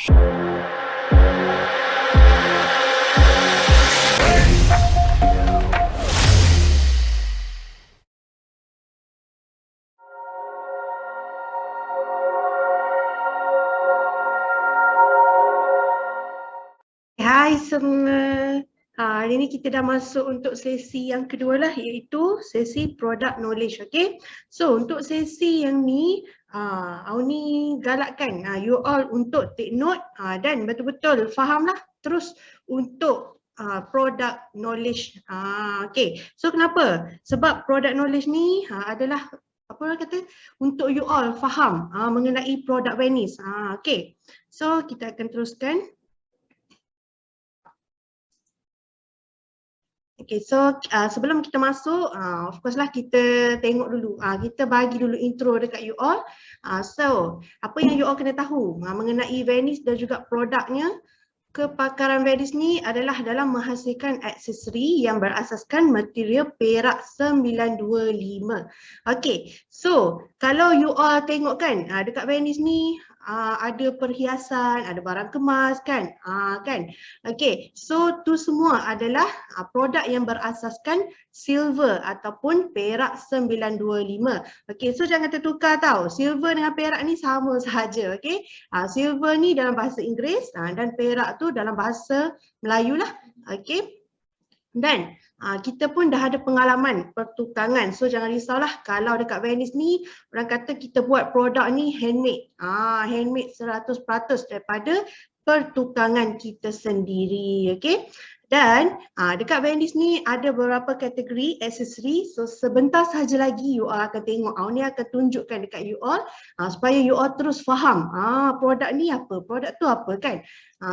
Hai semua. Hari ni kita dah masuk untuk sesi yang kedua lah, iaitu sesi product knowledge. Okay. So untuk sesi yang ni, Auni galakkan you all untuk take note dan betul-betul fahamlah terus untuk product knowledge. Okay. So kenapa? Sebab product knowledge ni adalah apa orang kata untuk you all faham mengenai product Venice. Okay. So kita akan teruskan. Okay, so sebelum kita masuk, of course lah kita tengok dulu, kita bagi dulu intro dekat you all. So, apa yang you all kena tahu mengenai Venice dan juga produknya. Kepakaran Venice ni adalah dalam menghasilkan aksesori yang berasaskan material perak 925. Okay, so kalau you all tengok kan, dekat Venice ni ada perhiasan, ada barang kemas kan, Okay, so tu semua adalah produk yang berasaskan silver ataupun perak 925. Okay, so jangan tertukar tau, silver dengan perak ni sama sahaja. Okay, silver ni dalam bahasa Inggeris dan perak tu dalam bahasa Melayu lah. Okay. Dan kita pun dah ada pengalaman pertukangan. So jangan risaulah kalau dekat Venice ni orang kata kita buat produk ni handmade. Handmade 100% daripada pertukangan kita sendiri. Okay. Dan dekat Venice ni ada beberapa kategori aksesori. So sebentar sahaja lagi you all akan tengok. Ni akan tunjukkan dekat you all supaya you all terus faham produk ni apa, produk tu apa kan.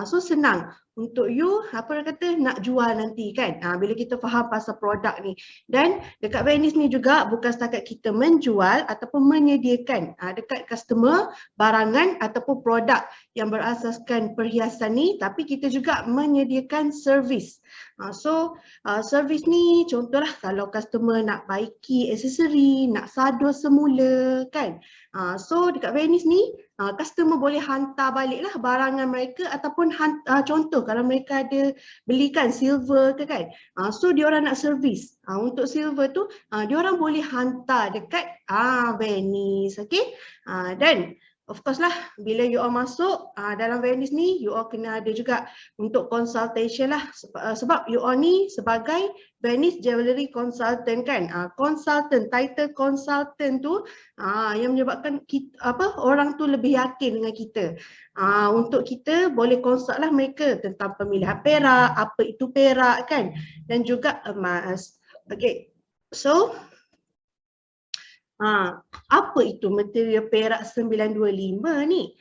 So senang untuk you apa orang kata nak jual nanti kan, bila kita faham pasal produk ni. Dan dekat Venice ni juga bukan setakat kita menjual ataupun menyediakan dekat customer barangan ataupun produk yang berasaskan perhiasan ni, tapi kita juga menyediakan servis. So servis ni contohlah kalau customer nak baiki aksesori, nak sadul semula kan. So dekat Venice ni customer boleh hantar baliklah barangan mereka ataupun contoh kalau mereka ada belikan silver ke kan. So diorang nak servis. Untuk silver tu diorang boleh hantar dekat Venice. Okay. Dan of course lah bila you all masuk dalam Venice ni you all kena ada juga untuk consultation lah sebab you all ni sebagai Venice Jewellery Consultant kan. Consultant, title consultant tu yang menyebabkan kita, orang tu lebih yakin dengan kita. Untuk kita boleh consult lah mereka tentang pemilihan perak, apa itu perak kan, dan juga emas. Okay, so apa itu material perak 925 ni?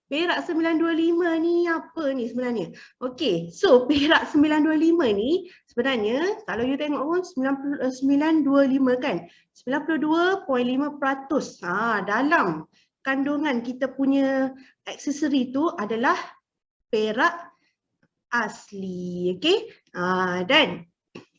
Perak 925 ni apa ni sebenarnya? Okey, so perak 925 ni sebenarnya kalau you tengok pun 925 kan, 92.5% dalam kandungan kita punya aksesori tu adalah perak asli. Okey, dan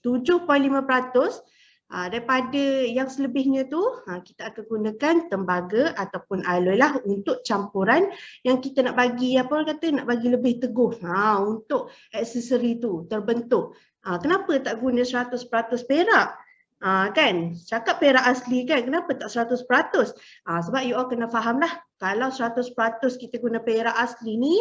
7.5% daripada yang selebihnya tu kita akan gunakan tembaga ataupun alloy lah untuk campuran yang kita nak bagi apa orang kata nak bagi lebih teguh untuk aksesori tu terbentuk. Kenapa tak guna 100% perak? Kan cakap perak asli kan, kenapa tak 100%? Sebab you all kena faham lah kalau 100% kita guna perak asli ni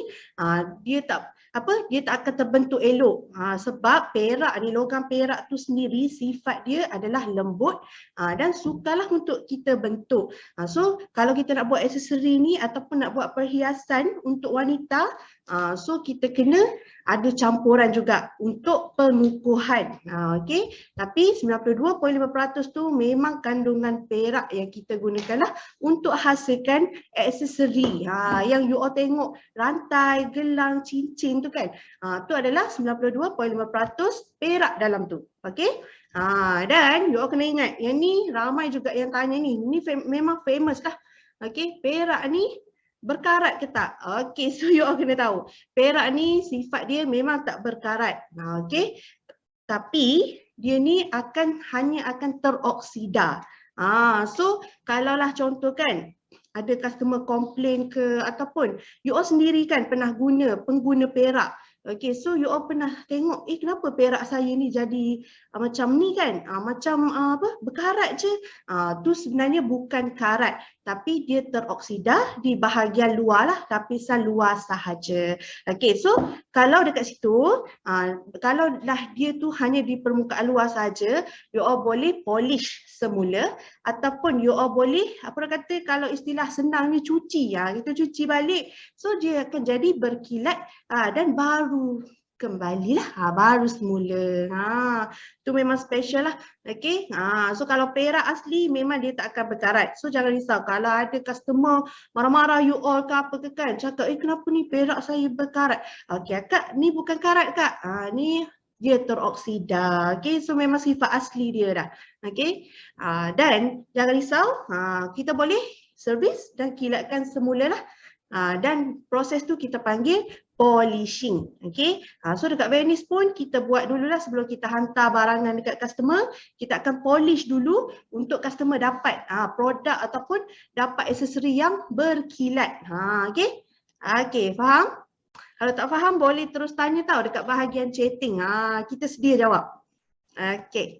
dia tak akan terbentuk elok. Sebab perak ni, logam perak tu sendiri sifat dia adalah lembut dan sukalah untuk kita bentuk. So kalau kita nak buat aksesori ni ataupun nak buat perhiasan untuk wanita, so kita kena ada campuran juga untuk pengukuhan. Okay. Tapi 92.5% tu memang kandungan perak yang kita gunakan lah untuk hasilkan aksesori. Yang you all tengok rantai, gelang, cincin tu kan, tu adalah 92.5% perak dalam tu. Okay. Dan you all kena ingat, yang ni ramai juga yang tanya ni, memang famous lah. Okay, perak ni berkarat ke tak? Okay, so you all kena tahu, perak ni sifat dia memang tak berkarat. Okay, tapi dia ni hanya akan teroksida. So kalaulah contoh kan, ada customer komplain ke ataupun you all sendiri kan pernah pengguna perak. Okay, so you all pernah tengok, kenapa perak saya ni jadi macam ni kan, macam berkarat je. Tu sebenarnya bukan karat, tapi dia teroksida di bahagian luar lah, lapisan luar sahaja. Okay, so kalau dekat situ, kalau dah dia tu hanya di permukaan luar saja, you all boleh polish semula ataupun you all boleh, kalau istilah senangnya cuci, kita cuci balik. So dia akan jadi berkilat dan baru kembalilah baru semula. Tu memang special lah. Okay. So kalau perak asli memang dia tak akan berkarat. So jangan risau kalau ada customer marah-marah you all ke apa ke kan, cakap kenapa ni perak saya berkarat. Okay kak, ni bukan karat kak. Ni dia teroksida. Okay, so memang sifat asli dia dah. Okay. Dan jangan risau, kita boleh servis dan kilatkan semula lah. Dan proses tu kita panggil polishing. Okay. So dekat Venice pun kita buat dululah sebelum kita hantar barangan dekat customer, kita akan polish dulu untuk customer dapat produk ataupun dapat aksesori yang berkilat. Okay. Okay, faham? Kalau tak faham boleh terus tanya tau dekat bahagian chatting. Kita sedia jawab. Okay.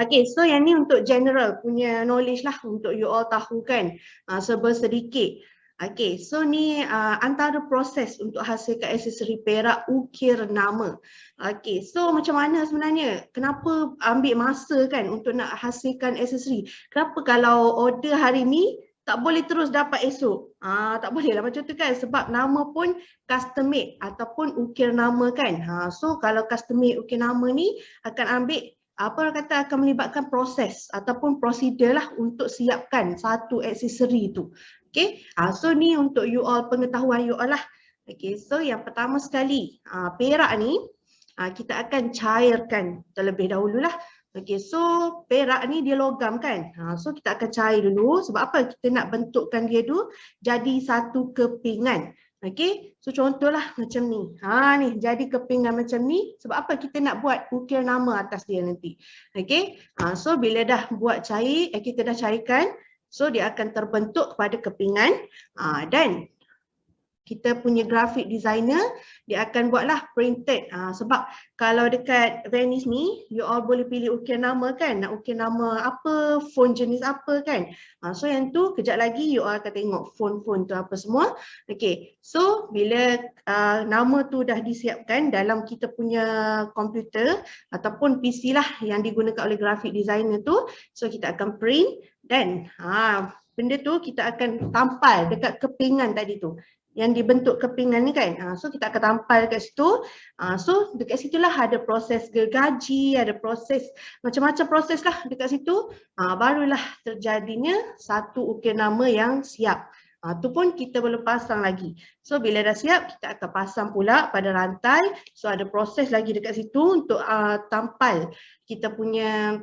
Okay, so yang ni untuk general punya knowledge lah untuk you all tahu kan, serba sedikit. Okay, so ni antara proses untuk hasilkan aksesori perak ukir nama. Okay, so macam mana sebenarnya? Kenapa ambil masa kan untuk nak hasilkan aksesori? Kenapa kalau order hari ni tak boleh terus dapat esok? Tak boleh lah macam tu kan, sebab nama pun custom made ataupun ukir nama kan. So kalau custom made ukir nama ni akan ambil akan melibatkan proses ataupun prosedur lah untuk siapkan satu aksesori tu. Okay, so ni untuk you all, pengetahuan you all lah. Okay, so yang pertama sekali, perak ni kita akan cairkan terlebih dahulu lah. Okay, so perak ni dia logam kan. So kita akan cair dulu, sebab apa? Kita nak bentukkan dia tu jadi satu kepingan. Okay, so contohlah macam ni. Ni jadi kepingan macam ni. Sebab apa? Kita nak buat ukir nama atas dia nanti. Okay, so bila dah buat cair, kita dah cairkan. So dia akan terbentuk kepada kepingan dan kita punya graphic designer dia akan buatlah printed. Sebab kalau dekat Venice ni you all boleh pilih ukir nama kan, nak ukir nama apa, font jenis apa kan. So yang tu kejap lagi you all akan tengok font-font tu apa semua. Okay, so bila nama tu dah disiapkan dalam kita punya komputer ataupun PC lah yang digunakan oleh graphic designer tu, so kita akan print dan benda tu kita akan tampal dekat kepingan tadi tu. Yang dibentuk kepingan ni kan. So kita akan tampal dekat situ. So dekat situlah ada proses gergaji, ada proses, macam-macam proses lah dekat situ. Barulah terjadinya satu ukir nama yang siap. Tu pun kita belum pasang lagi. So bila dah siap, kita akan pasang pula pada rantai. So ada proses lagi dekat situ untuk tampal kita punya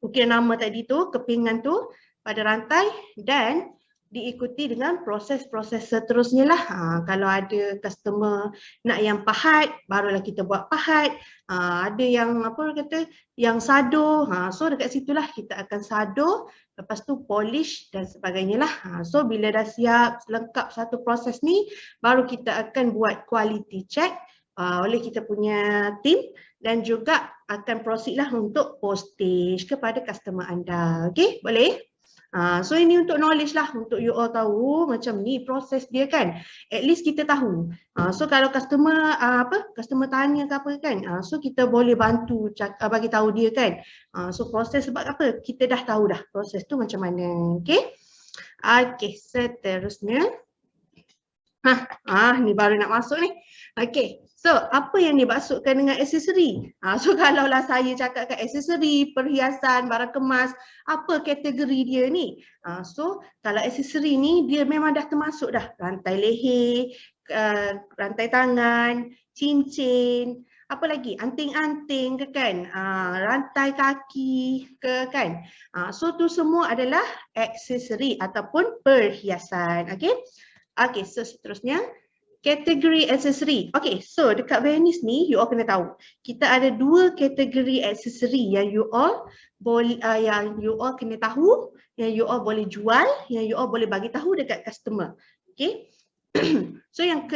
ukir nama tadi tu, kepingan tu pada rantai dan diikuti dengan proses-proses seterusnya lah. Kalau ada customer nak yang pahat, barulah kita buat pahat. Ada yang yang sado. So dekat situlah kita akan sado, lepas tu polish dan sebagainya lah. So bila dah siap lengkap satu proses ni, baru kita akan buat quality check oleh kita punya team dan juga akan proceed lah untuk postage kepada customer anda. Okay, boleh? So ini untuk knowledge lah, untuk you all tahu macam ni proses dia kan. At least kita tahu. So kalau customer customer tanya ke apa kan, so kita boleh bantu bagi tahu dia kan. So proses sebab apa? Kita dah tahu dah proses tu macam mana. Okay. Okay, seterusnya. Ni baru nak masuk ni. Okay. So, apa yang dimaksudkan dengan aksesori? So, kalaulah saya cakapkan aksesori, perhiasan, barang kemas, apa kategori dia ni? So, kalau aksesori ni, dia memang dah termasuk dah. Rantai leher, rantai tangan, cincin, apa lagi? Anting-anting ke kan? Rantai kaki ke kan? So, tu semua adalah aksesori ataupun perhiasan. Okay? Okay, so seterusnya. Kategori aksesori. Okay, so dekat Venice ni you all kena tahu. Kita ada 2 kategori aksesori yang you all boleh kena tahu, yang you all boleh jual, yang you all boleh bagi tahu dekat customer. Okay. So yang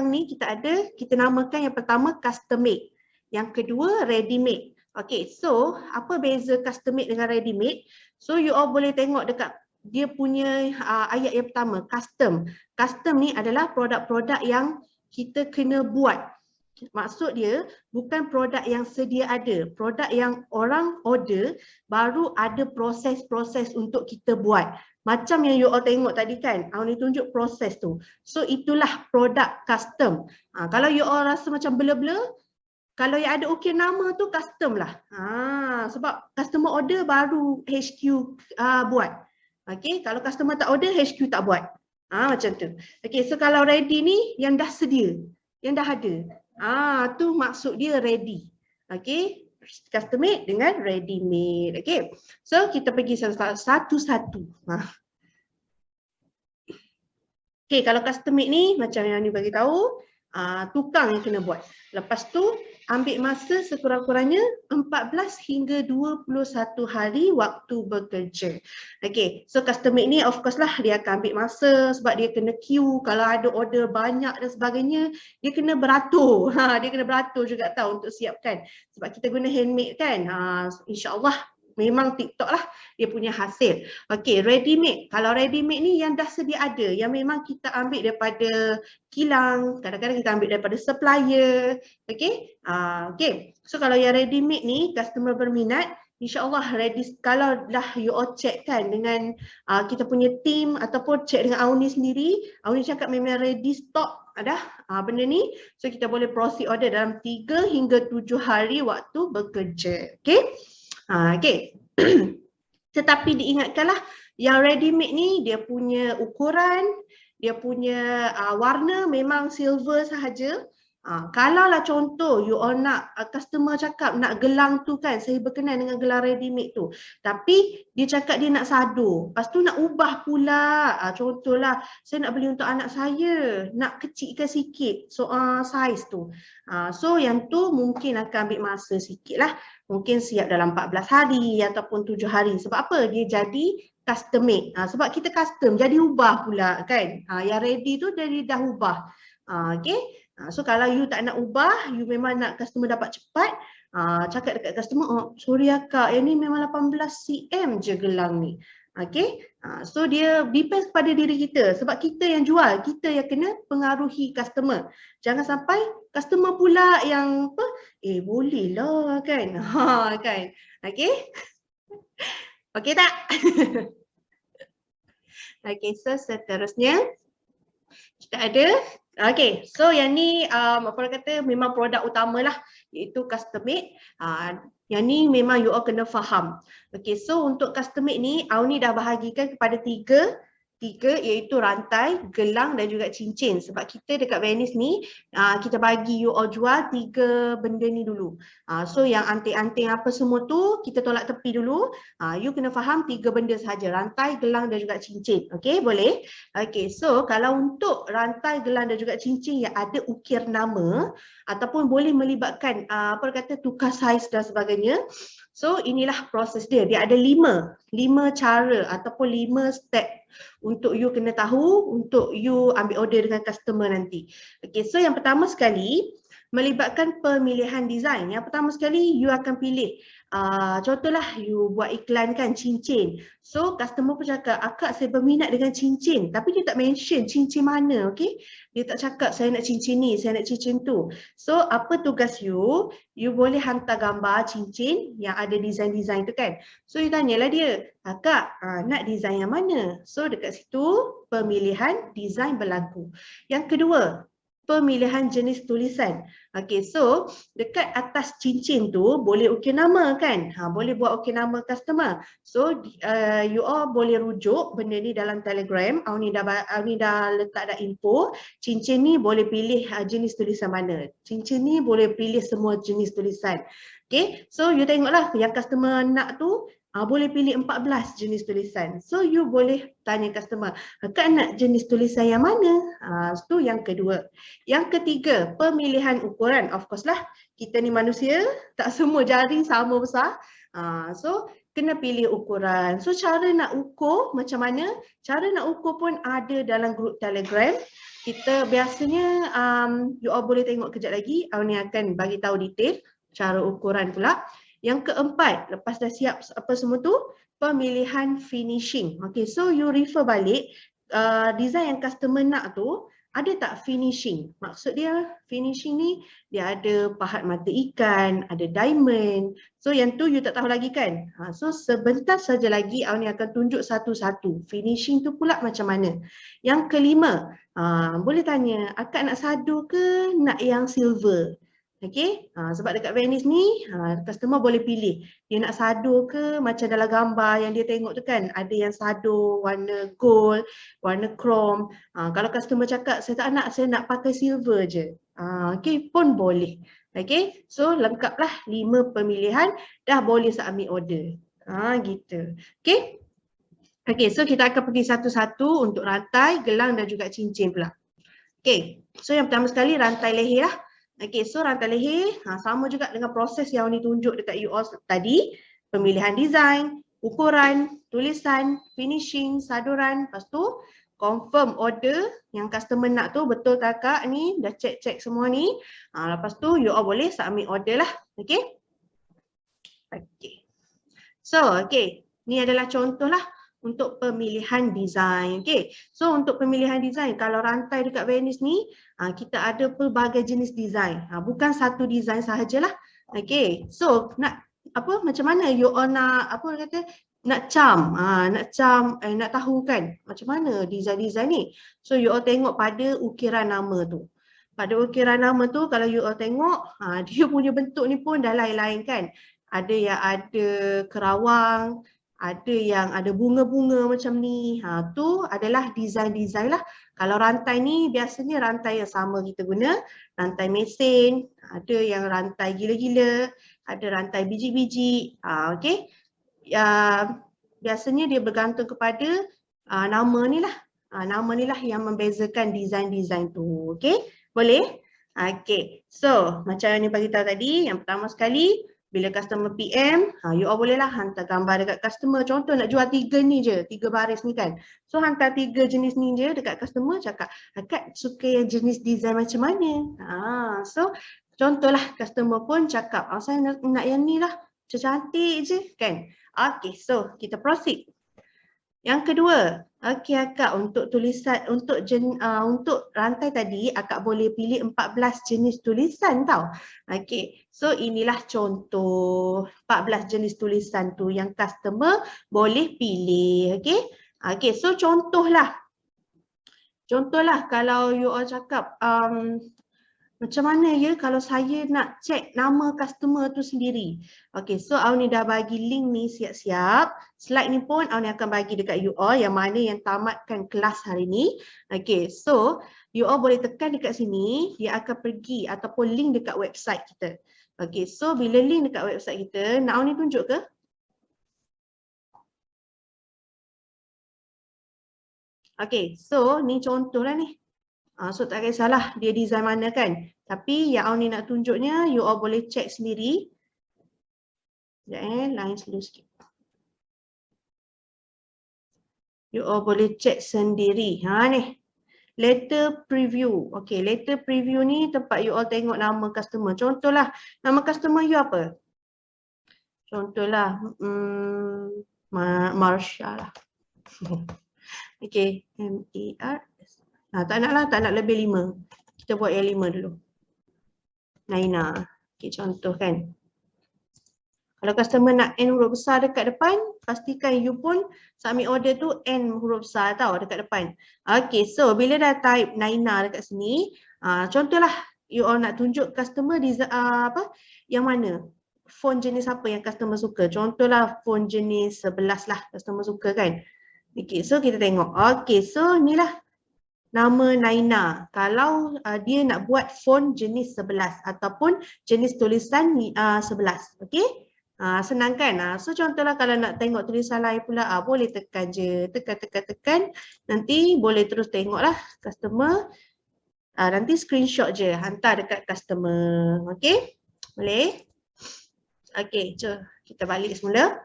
ni kita namakan yang pertama custom made. Yang kedua ready made. Okay, so apa beza custom made dengan ready made? So you all boleh tengok dekat dia punya ayat yang pertama, custom. Custom ni adalah produk-produk yang kita kena buat. Maksud dia bukan produk yang sedia ada, produk yang orang order baru ada proses-proses untuk kita buat. Macam yang you all tengok tadi kan, ni tunjuk proses tu. So itulah produk custom. Kalau you all rasa macam blur-blur, kalau yang ada ukir nama tu custom lah. Sebab customer order baru HQ buat. Okay, kalau customer tak order, HQ tak buat. Macam tu. Okay, so kalau ready ni yang dah sedia, yang dah ada. Tu maksud dia ready. Okay, custom made dengan ready made. Okay, so kita pergi satu-satu. Okay, kalau custom made ni macam yang ni bagi tahu, tukang yang kena buat. Lepas tu ambil masa sekurang-kurangnya 14 hingga 21 hari waktu bekerja. Okay, so custom made ni of course lah dia akan ambil masa sebab dia kena queue. Kalau ada order banyak dan sebagainya, dia kena beratur. Dia kena beratur juga tahu untuk siapkan. Sebab kita guna handmade kan. InsyaAllah memang TikTok lah dia punya hasil. Okay, ready made. Kalau ready made ni yang dah sedia ada, yang memang kita ambil daripada kilang, kadang-kadang kita ambil daripada supplier. Okay, okay. So kalau yang ready made ni customer berminat, InsyaAllah ready. Kalau dah you all check kan dengan kita punya team ataupun check dengan Auni sendiri, Auni cakap memang ready stock ada benda ni, so kita boleh proceed order dalam 3 hingga 7 hari waktu bekerja. Okay. Okay. Tetapi diingatkanlah yang ready made ni dia punya ukuran, dia punya warna memang silver sahaja. Kalau lah contoh you all nak, customer cakap nak gelang tu kan, saya berkenan dengan gelang ready made tu. Tapi dia cakap dia nak sado, lepas tu nak ubah pula. Contohlah saya nak beli untuk anak saya, nak kecilkan sikit size tu. So yang tu mungkin akan ambil masa sikit lah. Mungkin siap dalam 14 hari ataupun 7 hari. Sebab apa? Dia jadi custom made. Sebab kita custom, jadi ubah pula kan. Yang ready tu jadi dah ubah. Okay. So kalau you tak nak ubah, you memang nak customer dapat cepat, cakap dekat customer, sorry akak, yang ni memang 18 cm je gelang ni. Okay. So dia depends pada diri kita. Sebab kita yang jual, kita yang kena pengaruhi customer. Jangan sampai customer pula yang apa, boleh lah kan. Kan. Okay. Okay tak? Okay, so seterusnya kita ada. Okay, so yang ni apa orang kata memang produk utama lah, iaitu custom made. Yang ni memang you all kena faham. Okay, so untuk custom made ni, Auni dah bahagikan kepada tiga iaitu rantai, gelang dan juga cincin. Sebab kita dekat Venice ni, kita bagi you all jual 3 benda ni dulu. So yang anting-anting apa semua tu, kita tolak tepi dulu. You kena faham 3 benda sahaja, rantai, gelang dan juga cincin. Okay, boleh? Okay, so kalau untuk rantai, gelang dan juga cincin yang ada ukir nama, ataupun boleh melibatkan apa kata tukar saiz dan sebagainya. So inilah proses dia. Dia ada 5 cara ataupun 5 step untuk you kena tahu untuk you ambil order dengan customer nanti. Okay, so yang pertama sekali melibatkan pemilihan design. Yang pertama sekali you akan pilih contohlah you buat iklan kan cincin. So customer pun cakap, akak saya berminat dengan cincin, tapi dia tak mention cincin mana. Okay, dia tak cakap saya nak cincin ni, saya nak cincin tu. So apa tugas you? You boleh hantar gambar cincin yang ada design-design tu kan. So you tanyalah dia, akak nak design yang mana? So dekat situ pemilihan design berlaku. Yang kedua, pemilihan jenis tulisan. Okay, so dekat atas cincin tu boleh ukir nama kan? Boleh buat ukir nama customer. So you all boleh rujuk benda ni dalam Telegram. Auni dah letak dah info. Cincin ni boleh pilih jenis tulisan mana. Cincin ni boleh pilih semua jenis tulisan. Okay, so you tengoklah yang customer nak tu boleh pilih 14 jenis tulisan. So you boleh tanya customer, Kak nak jenis tulisan yang mana? Itu yang kedua. Yang ketiga, pemilihan ukuran. Of course lah, kita ni manusia, tak semua jari sama besar. So kena pilih ukuran. So cara nak ukur macam mana? Cara nak ukur pun ada dalam grup Telegram. Kita biasanya, you all boleh tengok kejap lagi. Ni akan bagi tahu detail cara ukuran pula. Yang keempat, lepas dah siap apa semua tu, pemilihan finishing. Okay, so you refer balik, design yang customer nak tu, ada tak finishing? Maksud dia finishing ni, dia ada pahat mata ikan, ada diamond. So yang tu you tak tahu lagi kan? So sebentar saja lagi Awni akan tunjuk satu-satu. Finishing tu pula macam mana? Yang kelima, boleh tanya, akak nak sadu ke nak yang silver? Okay, sebab dekat Venice ni customer boleh pilih dia nak sado ke macam dalam gambar yang dia tengok tu kan, ada yang sado warna gold, warna chrome. Kalau customer cakap saya tak nak, saya nak pakai silver je, okay pun boleh. Okay, so lengkaplah 5 pemilihan, dah boleh submit order. Gitu. Okay. Okay, so kita akan pergi satu-satu untuk rantai, gelang dan juga cincin pula. Okay, so yang pertama sekali rantai leher lah. Okay, so rantai leher sama juga dengan proses yang ni tunjuk dekat you all tadi. Pemilihan design, ukuran, tulisan, finishing, saduran. Lepas tu confirm order yang customer nak tu betul tak kak ni. Dah check semua ni. Lepas tu you all boleh submit order lah. Okay. Okay. So, okay. Ni adalah contoh lah untuk pemilihan design. Okay. So untuk pemilihan design, kalau rantai dekat Venice ni, kita ada pelbagai jenis design. Bukan satu design sahajalah. Okay. So nak apa macam mana you all nak apa kata nak charm, nak tahu kan macam mana design-design ni. So you all tengok pada ukiran nama tu. Pada ukiran nama tu kalau you all tengok, dia punya bentuk ni pun dah lain-lain kan. Ada yang ada kerawang, ada yang ada bunga-bunga macam ni. Tu adalah design-design lah. Kalau rantai ni biasanya rantai yang sama kita guna. Rantai mesin, ada yang rantai gila-gila, ada rantai biji-biji. Okay. Biasanya dia bergantung kepada nama ni lah. Nama ni lah yang membezakan design-design tu. Okay. Boleh? Okay. So macam yang ni bagi tahu tadi, yang pertama sekali, bila customer PM, you all bolehlah hantar gambar dekat customer. Contoh nak jual 3 ni je, 3 baris ni kan. So hantar 3 jenis ni je dekat customer, cakap, akak suka yang jenis design macam mana? So contohlah customer pun cakap, saya nak yang ni lah, cantik je kan. Okay, so kita proceed. Yang kedua, okay akak untuk tulisan, untuk rantai tadi akak boleh pilih 14 jenis tulisan tau. Okay, so inilah contoh 14 jenis tulisan tu yang customer boleh pilih. Okay, okay, so contohlah kalau you all cakap macam mana ya kalau saya nak check nama customer tu sendiri. Okay, so Awni dah bagi link ni siap-siap. Slide ni pun Awni akan bagi dekat you all yang mana yang tamatkan kelas hari ni. Okay, so you all boleh tekan dekat sini, dia akan pergi ataupun link dekat website kita. Okay, so bila link dekat website kita, nak Awni tunjuk ke? Okay, so ni contoh lah ni. So tak kisahlah dia design mana kan. Tapi yang Awni nak tunjuknya, you all boleh check sendiri. Sekejap line slow sikit. You all boleh check sendiri. Ni. Letter preview. Okay, letter preview ni tempat you all tengok nama customer. Contohlah, nama customer you apa? Contohlah, Marsha lah. Okay, M-A-R. Tak nak lah, tak nak lebih 5. Kita buat yang 5 dulu. Naina. Okay, contoh kan. Kalau customer nak N huruf besar dekat depan, pastikan you pun submit order tu N huruf besar tau dekat depan. Okay, so bila dah type Naina dekat sini, contohlah you all nak tunjuk customer yang mana? Font jenis apa yang customer suka? Contohlah font jenis 11 lah customer suka kan. Okay, so kita tengok. Okay, so inilah nama Naina. Kalau dia nak buat font jenis 11 ataupun jenis tulisan 11. Okay. Senang kan? So contohlah kalau nak tengok tulisan lain pula, boleh tekan je, tekan. Nanti boleh terus tengoklah customer. Nanti screenshot je, hantar dekat customer. Okay? Boleh? Okay, jom kita balik semula.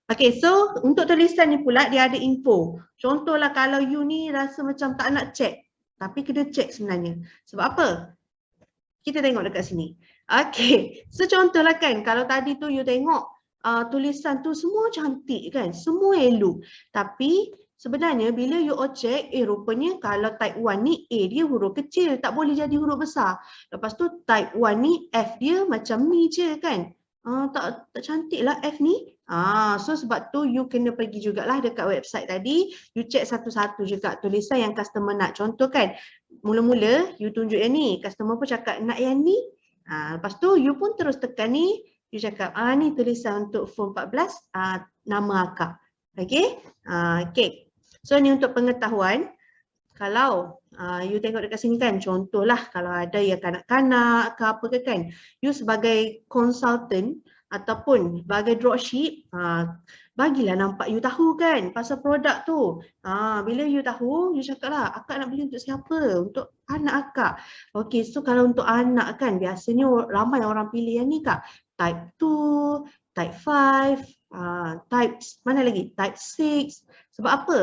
Okay, so untuk tulisan ni pula dia ada info. Contohlah kalau you ni rasa macam tak nak check, tapi kena check sebenarnya. Sebab apa? Kita tengok dekat sini. Okay, so contohlah kan, kalau tadi tu you tengok tulisan tu semua cantik kan, semua elok. Tapi sebenarnya bila you check, rupanya kalau type 1 ni A dia huruf kecil, tak boleh jadi huruf besar. Lepas tu type 1 ni F dia macam ni je kan. Tak cantik lah F ni. So sebab tu you kena pergi jugalah dekat website tadi, you check satu-satu juga tulisan yang customer nak. Contoh kan, mula-mula you tunjuk yang ni, customer pun cakap nak yang ni. Lepas tu you pun terus tekan ni, you cakap ni tulisan untuk form 14, nama akak. Okay? Okay. So ni untuk pengetahuan. Kalau you tengok dekat sini kan, contohlah kalau ada yang kanak-kanak ke apa ke kan, you sebagai consultant ataupun sebagai dropship, bagilah nampak you tahu kan pasal produk tu. Bila you tahu, you cakap lah, akak nak beli untuk siapa? Untuk anak akak. Okay, so kalau untuk anak kan, biasanya ramai orang pilih yang ni kak. Type 2, type 5, type mana lagi? Type 6. Sebab apa?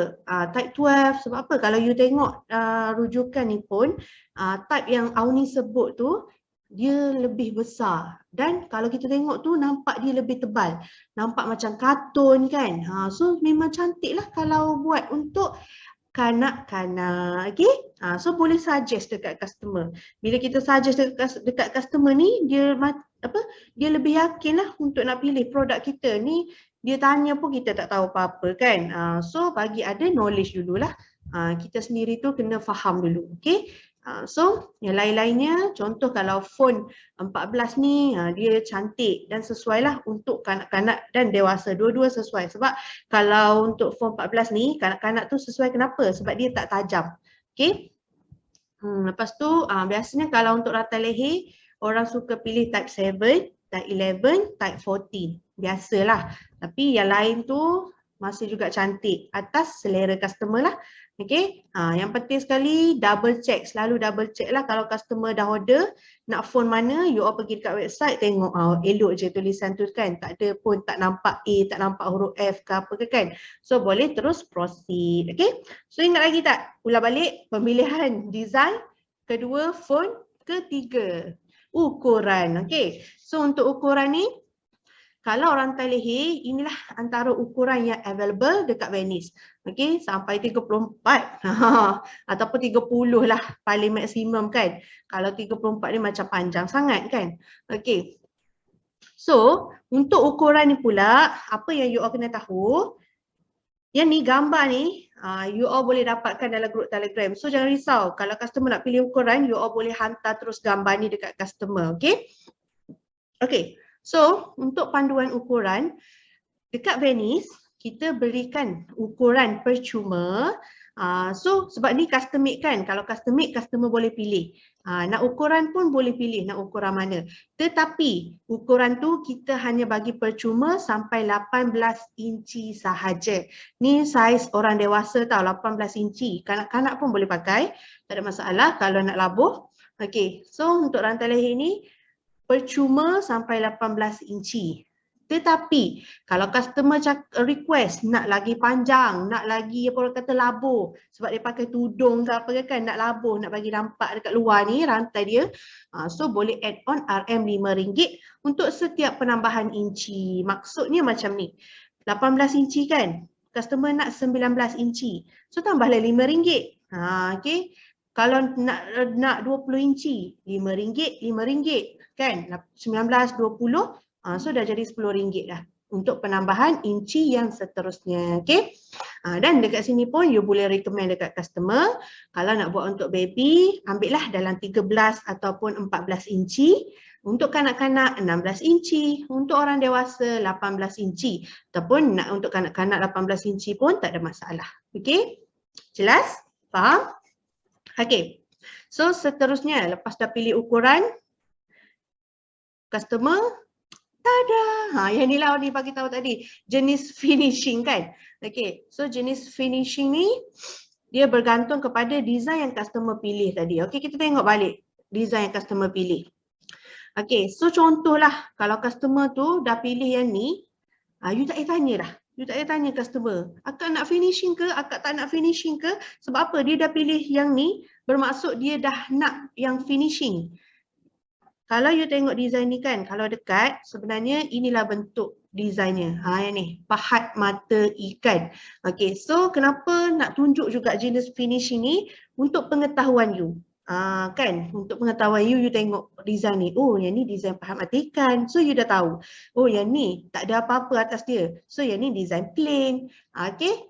Type 12. Sebab apa? Kalau you tengok rujukan ni pun, type yang Auni sebut tu, dia lebih besar. Dan kalau kita tengok tu, nampak dia lebih tebal. Nampak macam kartun kan. So memang cantik lah kalau buat untuk kanak-kanak. Okay? So boleh suggest dekat customer. Bila kita suggest dekat customer ni, dia lebih yakin lah untuk nak pilih produk kita ni. Dia tanya pun kita tak tahu apa-apa kan. So bagi ada knowledge dululah. Kita sendiri tu kena faham dulu. Okay? So yang lain-lainnya, contoh kalau font 14 ni dia cantik dan sesuai lah untuk kanak-kanak dan dewasa. Dua-dua sesuai. Sebab kalau untuk font 14 ni, kanak-kanak tu sesuai kenapa? Sebab dia tak tajam. Okay? Lepas tu biasanya kalau untuk rata leher, orang suka pilih type 7, type 11, type 14. Biasalah. Tapi yang lain tu masih juga cantik. Atas selera customer lah. Okay. Yang penting sekali double check. Selalu double check lah kalau customer dah order. Nak font mana, you all pergi dekat website tengok. Elok je tulisan tu kan. Tak ada pun tak nampak A, tak nampak huruf F ke apa ke kan. So boleh terus proceed. Okay. So ingat lagi tak? Ulang balik pemilihan design. Kedua font. Ketiga ukuran. Okay. So untuk ukuran ni, kalau rantai leher, inilah antara ukuran yang available dekat Venice. Okay, sampai 34 ataupun 30 lah paling maksimum kan. Kalau 34 ni macam panjang sangat kan. Okay, so untuk ukuran ni pula, apa yang you all kena tahu, yang ni gambar ni, you all boleh dapatkan dalam grup Telegram. So jangan risau, kalau customer nak pilih ukuran, you all boleh hantar terus gambar ni dekat customer. Okay, okay. So, untuk panduan ukuran, dekat Venice, kita berikan ukuran percuma. So, sebab ni custom made kan. Kalau custom made, customer boleh pilih. Nak ukuran pun boleh pilih nak ukuran mana. Tetapi, ukuran tu kita hanya bagi percuma sampai 18 inci sahaja. Ni saiz orang dewasa tau, 18 inci. Kanak-kanak pun boleh pakai. Tak ada masalah kalau nak labuh. Okay, so untuk rantai leher ni, percuma sampai 18 inci. Tetapi kalau customer request nak lagi panjang, nak lagi apa orang kata labuh sebab dia pakai tudung ke apa kan, nak labuh, nak bagi nampak dekat luar ni rantai dia, so boleh add on RM5 untuk setiap penambahan inci. Maksudnya macam ni, 18 inci kan, customer nak 19 inci, so tambahlah RM5. Okay. Kalau nak 20 inci, RM5, RM5 kan, 19, 20, so dah jadi RM10 dah untuk penambahan inci yang seterusnya. Okay. Dan dekat sini pun you boleh recommend dekat customer, kalau nak buat untuk baby, ambillah dalam 13 ataupun 14 inci. Untuk kanak-kanak 16 inci, untuk orang dewasa 18 inci. Ataupun nak untuk kanak-kanak 18 inci pun tak ada masalah. Okay. Jelas? Faham? Okay, so seterusnya lepas dah pilih ukuran, customer, tada. Yang ni lah ni bagi tahu tadi, jenis finishing kan. Okay, so jenis finishing ni dia bergantung kepada design yang customer pilih tadi. Okay, kita tengok balik design yang customer pilih. Okay, so contohlah kalau customer tu dah pilih yang ni, you tak payah tanya dah. You tak payah tanya customer, akak nak finishing ke, akak tak nak finishing ke? Sebab apa? Dia dah pilih yang ni, bermaksud dia dah nak yang finishing. Kalau you tengok design ni kan, kalau dekat, sebenarnya inilah bentuk desainnya. Yang ni, pahat mata ikan. Okay, so kenapa nak tunjuk juga jenis finishing ni? Untuk pengetahuan you. Kan, untuk pengetahuan you tengok design ni. Oh, yang ni design pahat mata ikan. So, you dah tahu. Oh, yang ni tak ada apa-apa atas dia. So, yang ni design plain. Okay.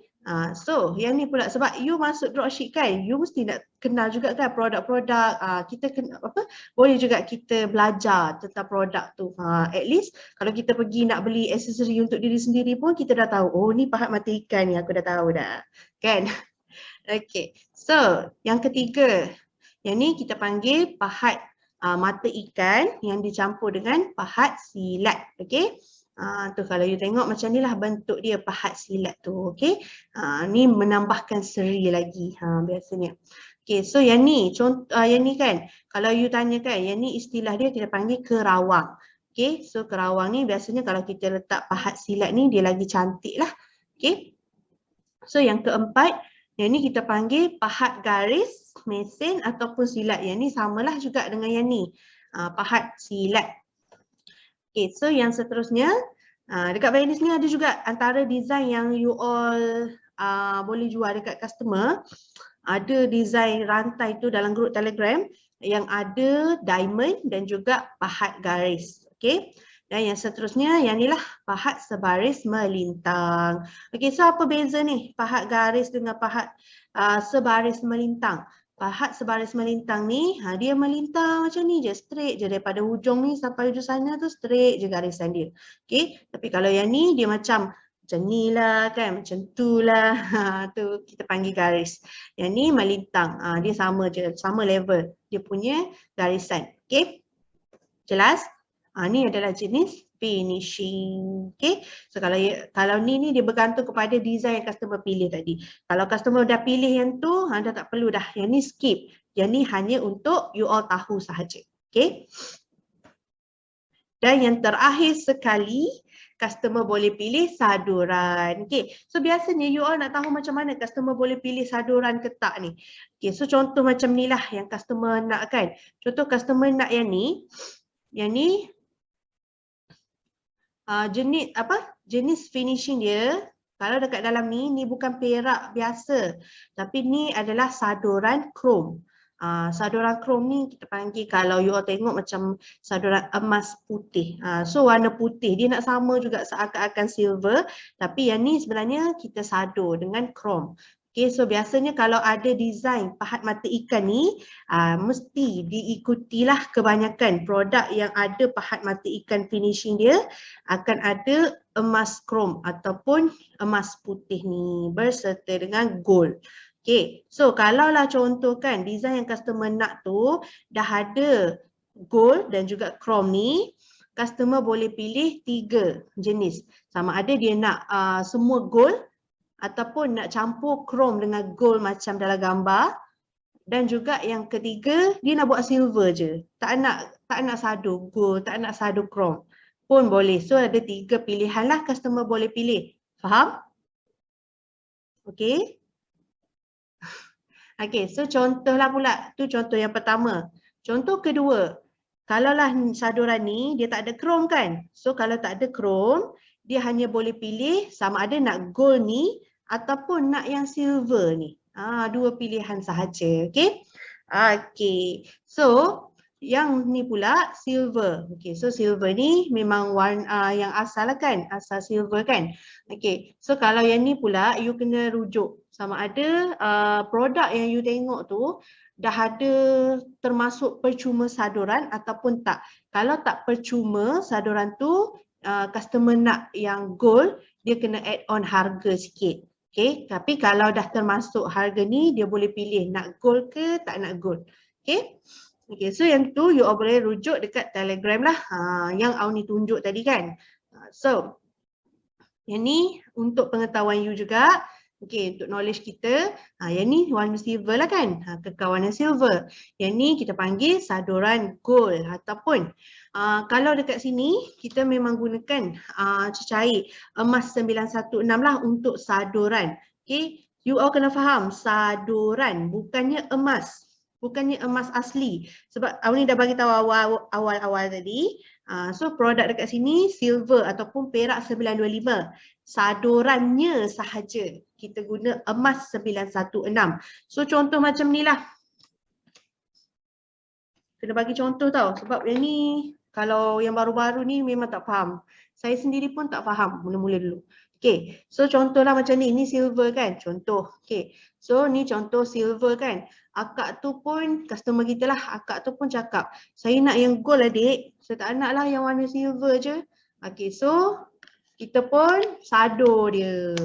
So, yang ni pula sebab you masuk dropship kan, you mesti nak kenal juga kan produk-produk. Kita kena apa? Boleh juga kita belajar tentang produk tu. At least kalau kita pergi nak beli aksesori untuk diri sendiri pun kita dah tahu. Oh, ni pahat mata ikan ni, aku dah tahu dah. Kan? Okay. So, yang ketiga. Yang ni kita panggil pahat mata ikan yang dicampur dengan pahat silat. Okay. Tu kalau you tengok macam ni lah bentuk dia pahat silat tu. Okay. Ni menambahkan seri lagi biasanya. Okay. So yang ni contoh yang ni kan. Kalau you tanya kan, yang ni istilah dia kita panggil kerawang. Okay. So kerawang ni biasanya kalau kita letak pahat silat ni dia lagi cantik lah. Okay. So yang keempat. Yang ni kita panggil pahat garis, mesin ataupun silat. Yang ni samalah juga dengan yang ni. Pahat silat. Okay, so yang seterusnya. Dekat Venice ni ada juga antara design yang you all boleh jual dekat customer. Ada design rantai tu dalam grup Telegram yang ada diamond dan juga pahat garis. Okay. Dan yang seterusnya, yang ni lah pahat sebaris melintang. Okey, so apa beza ni pahat garis dengan pahat sebaris melintang? Pahat sebaris melintang ni, dia melintang macam ni je, straight je daripada hujung ni sampai hujung sana tu straight je garisan dia. Okey, tapi kalau yang ni dia macam ni lah kan, macam tu lah. Tu kita panggil garis. Yang ni melintang, dia sama je, sama level dia punya garisan. Okey, jelas? Ni adalah jenis finishing. Okay. So kalau ni dia bergantung kepada design yang customer pilih tadi. Kalau customer dah pilih yang tu, dah tak perlu dah. Yang ni skip. Yang ni hanya untuk you all tahu sahaja. Okay. Dan yang terakhir sekali, customer boleh pilih saduran. Okay. So biasanya you all nak tahu macam mana customer boleh pilih saduran ke tak ni. Okay. So contoh macam ni lah yang customer nak kan. Contoh customer nak yang ni. Yang ni jenis finishing dia kalau dekat dalam ni bukan perak biasa tapi ni adalah saduran krom. Saduran krom ni kita panggil kalau you all tengok macam saduran emas putih. So warna putih dia nak sama juga seakan-akan silver tapi yang ni sebenarnya kita sadur dengan krom. Okay, so biasanya kalau ada design pahat mata ikan ni, mesti diikutilah kebanyakan produk yang ada pahat mata ikan finishing dia akan ada emas krom ataupun emas putih ni berserta dengan gold. Okay, so kalaulah contoh kan design yang customer nak tu dah ada gold dan juga krom ni, customer boleh pilih 3 jenis. Sama ada dia nak semua gold, ataupun nak campur krom dengan gold macam dalam gambar. Dan juga yang ketiga, dia nak buat silver je. Tak nak sadu gold, tak nak sadu krom pun boleh. So ada 3 pilihan lah customer boleh pilih. Faham? Okay. Okay, so contohlah pula. Tu contoh yang pertama. Contoh kedua. Kalaulah saduran ni dia tak ada krom kan. So kalau tak ada krom, dia hanya boleh pilih sama ada nak gold ni ataupun nak yang silver ni. 2 pilihan sahaja. Okay. Okay. So yang ni pula silver. Okay. So silver ni memang warna yang asal lah kan. Asal silver kan. Okay. So kalau yang ni pula you kena rujuk. Sama ada produk yang you tengok tu dah ada termasuk percuma saduran ataupun tak. Kalau tak percuma saduran tu customer nak yang gold, dia kena add on harga sikit. Okay, tapi kalau dah termasuk harga ni, dia boleh pilih nak gold ke tak nak gold. Okay, Okay, so yang tu you all boleh rujuk dekat Telegram lah yang Auni tunjuk tadi kan. So, yang ni untuk pengetahuan you juga. Okay, untuk knowledge kita. Yang ni warna silver lah kan. Kekawanan silver. Yang ni kita panggil saduran gold. Ataupun kalau dekat sini kita memang gunakan cecair emas 916 lah untuk saduran. Okay, you all kena faham saduran bukannya emas. Bukannya emas asli. Sebab Auni dah bagi tahu awal-awal tadi. So produk dekat sini silver ataupun perak 925. Sadurannya sahaja kita guna emas 916. So contoh macam ni lah. Kena bagi contoh tau. Sebab yang ni kalau yang baru-baru ni memang tak faham. Saya sendiri pun tak faham mula-mula dulu. Okay, so contohlah macam ni silver kan, contoh. Okay, so ni contoh silver kan. Akak tu pun customer kita lah, akak tu pun cakap, saya nak yang gold adik, saya tak nak lah yang warna silver je. Okay, so kita pun sadur dia.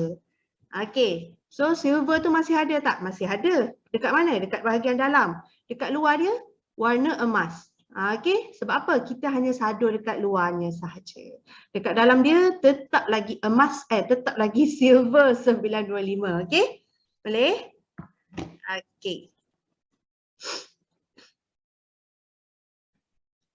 Okay, so silver tu masih ada tak? Masih ada. Dekat mana? Dekat bahagian dalam. Dekat luar dia warna emas. Okay, sebab apa? Kita hanya sadur dekat luarnya sahaja. Dekat dalam dia tetap lagi emas, tetap lagi silver 925. Okay, boleh? Okay.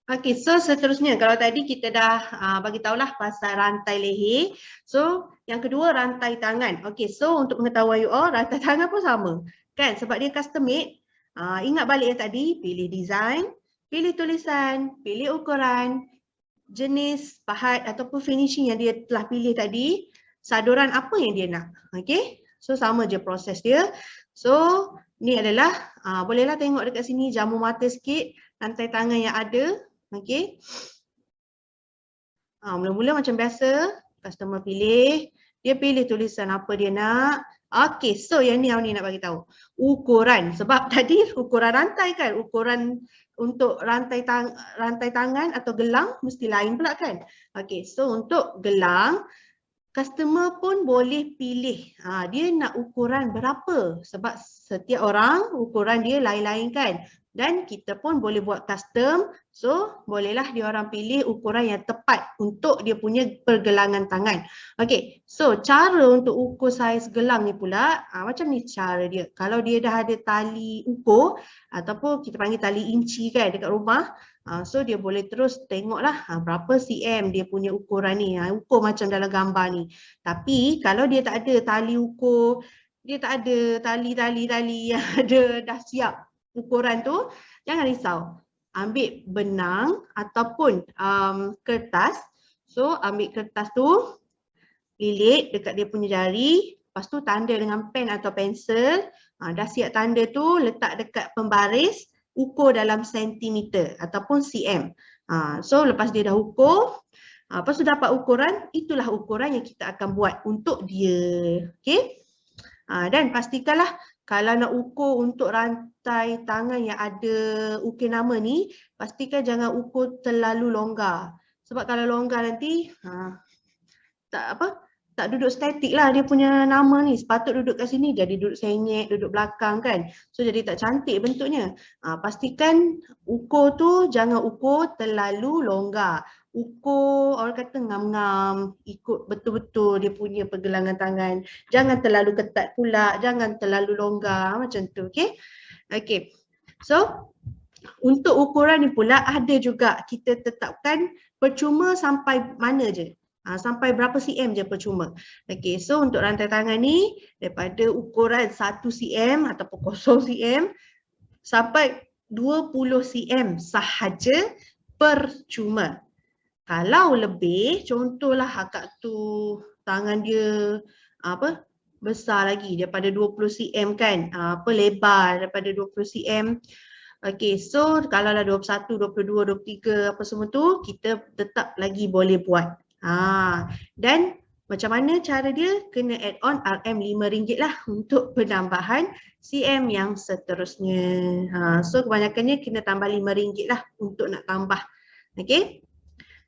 Okay, so seterusnya kalau tadi kita dah bagi tahulah pasal rantai leher. So yang kedua rantai tangan. Okay, so untuk pengetahuan you all, rantai tangan pun sama. Kan, sebab dia custom made. Ingat balik yang tadi, pilih design, pilih tulisan, pilih ukuran, jenis, pahat ataupun finishing yang dia telah pilih tadi, saduran apa yang dia nak. Okay, so sama je proses dia. So ni adalah, bolehlah tengok dekat sini jamu mata sikit, rantai tangan yang ada. Okay, mula-mula macam biasa, customer pilih, dia pilih tulisan apa dia nak. Okay, so yang ni Auni nak bagi tahu. Ukuran, sebab tadi ukuran rantai kan, ukuran untuk rantai tangan atau gelang mesti lain pula kan. Okay, so untuk gelang, customer pun boleh pilih dia nak ukuran berapa. Sebab setiap orang ukuran dia lain-lain kan. Dan kita pun boleh buat custom. So bolehlah dia orang pilih ukuran yang tepat untuk dia punya pergelangan tangan. Okay, so cara untuk ukur saiz gelang ni pula macam ni cara dia. Kalau dia dah ada tali ukur ataupun kita panggil tali inci kan dekat rumah, so dia boleh terus tengoklah berapa cm dia punya ukuran ni. Ukur macam dalam gambar ni. Tapi kalau dia tak ada tali ukur, dia tak ada tali-tali yang ada dah siap ukuran tu, jangan risau. Ambil benang ataupun kertas. So ambil kertas tu, lilit dekat dia punya jari, lepas tu tanda dengan pen atau pensel. Dah siap tanda tu, letak dekat pembaris, ukur dalam sentimeter ataupun cm. So lepas dia dah ukur, lepas tu dapat ukuran, itulah ukuran yang kita akan buat untuk dia. Okay? Dan pastikanlah kalau nak ukur untuk rantai tangan yang ada ukir nama ni, pastikan jangan ukur terlalu longgar. Sebab kalau longgar nanti tak duduk statik lah dia punya nama ni. Sepatut duduk kat sini, jadi duduk sengit, duduk belakang kan. So jadi tak cantik bentuknya. Pastikan ukur tu jangan ukur terlalu longgar. Ukur orang kata ngam-ngam, ikut betul-betul dia punya pergelangan tangan. Jangan terlalu ketat pula, jangan terlalu longgar macam tu. Okay? Okay. So untuk ukuran ni pula ada juga kita tetapkan percuma sampai mana je. Sampai berapa cm je percuma. Okay, so untuk rantai tangan ni daripada ukuran 1 cm ataupun 0 cm sampai 20 cm sahaja percuma. Kalau lebih, contohlah akak tu tangan dia besar lagi daripada 20 cm kan, lebar daripada 20 cm. Okay, so kalau lah 21, 22, 23 apa semua tu, kita tetap lagi boleh buat. Dan macam mana cara dia? Kena add on RM5 lah untuk penambahan cm yang seterusnya. So kebanyakannya kena tambah RM5 lah untuk nak tambah. Okay.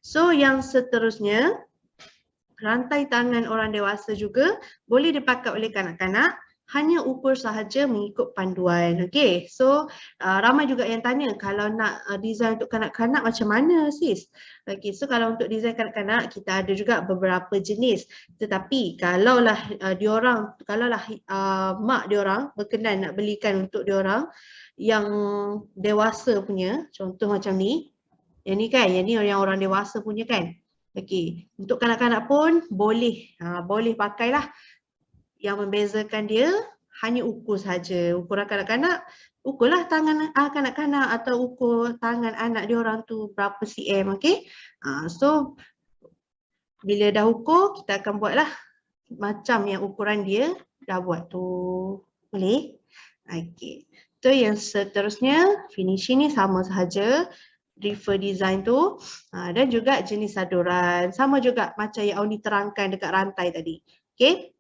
So yang seterusnya, rantai tangan orang dewasa juga boleh dipakai oleh kanak-kanak hanya ukur sahaja mengikut panduan. Okay, so ramai juga yang tanya kalau nak design untuk kanak-kanak macam mana sis? Okay, so kalau untuk design kanak-kanak kita ada juga beberapa jenis. Tetapi kalaulah mak diorang berkenan nak belikan untuk diorang yang dewasa punya, contoh macam ni. Yang ni kan, yang ni yang orang dewasa punya kan. Okay, untuk kanak-kanak pun boleh pakailah. Yang membezakan dia hanya ukur saja. Ukuran kanak-kanak, ukurlah tangan kanak-kanak atau ukur tangan anak diorang tu berapa cm, okey. So bila dah ukur, kita akan buatlah macam yang ukuran dia dah buat tu. Boleh? Okey. Tu yang seterusnya, finishing ni sama sahaja. Refer design tu dan juga jenis saduran. Sama juga macam yang Auni terangkan dekat rantai tadi. Okey.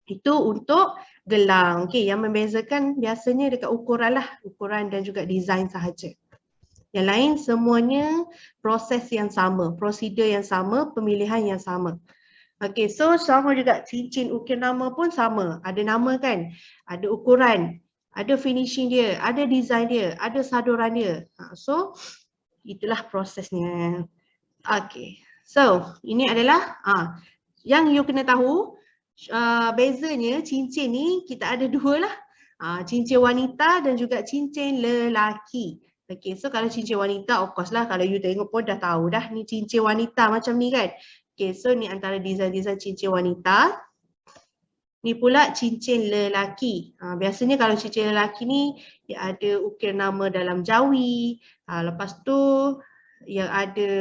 Itu untuk gelang. Okey, yang membezakan biasanya dekat ukuran lah, ukuran dan juga design sahaja. Yang lain semuanya proses yang sama, prosedur yang sama, pemilihan yang sama. Okey, so sama juga cincin ukir nama pun sama. Ada nama kan, ada ukuran, ada finishing dia, ada design dia, ada saduran dia. So itulah prosesnya. Okey, so ini adalah yang you kena tahu. Bezanya cincin ni kita ada dua lah. Cincin wanita dan juga cincin lelaki. Okay, so kalau cincin wanita of course lah kalau you tengok pun dah tahu dah ni cincin wanita macam ni kan. Okay, so ni antara design-design cincin wanita. Ni pula cincin lelaki. Biasanya kalau cincin lelaki ni dia ada ukir nama dalam jawi. Lepas tu yang ada